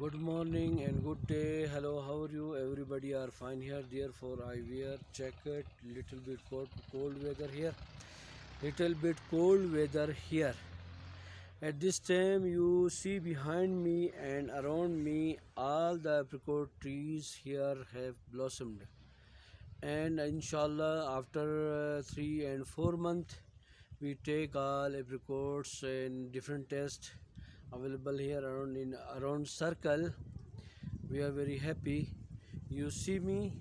Good morning and good day. Hello, how are you? Everybody are fine here. Therefore, I wear jacket. Little bit cold weather here. Little bit cold weather here. At this time, you see behind me and around me, all the apricot trees here have blossomed. And inshallah, after 3 and 4 months, we take all apricots and different tests available here around circle. We are very happy. You see me,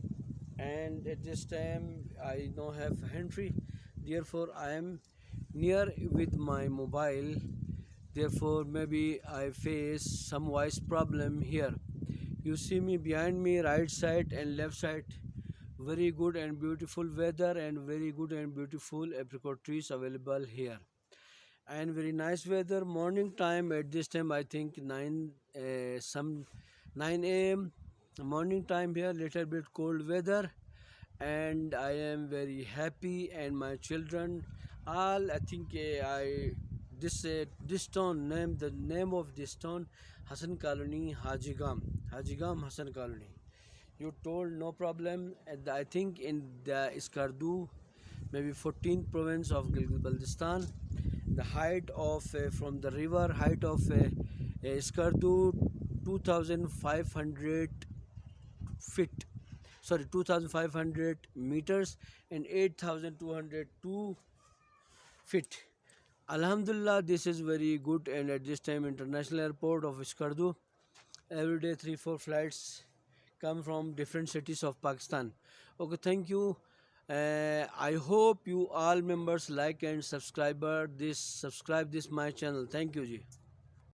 and at this time I don't have entry. Therefore, I am near with my mobile. Therefore, maybe I face some voice problem here. You see me behind me, right side and left side. Very good and beautiful weather and very good and beautiful apricot trees available here. And very nice weather. Morning time at this time I think 9 a.m. morning time here. Little bit cold weather, and I am very happy. And my children, all I think this town name the name of this town Hassan Colony, Hajigam Hassan Colony. You told no problem. And I think in the Iskardu, maybe 14th province of Gilgit Baldistan, the height of from the river height of Iskardu 2500 feet, sorry, 2500 meters and 8202 feet. Alhamdulillah, this is very good. And at this time, international airport of Iskardu, every day 3-4 flights come from different cities of Pakistan. Okay, thank you. I hope you all members like and subscribe this my channel. Thank you ji.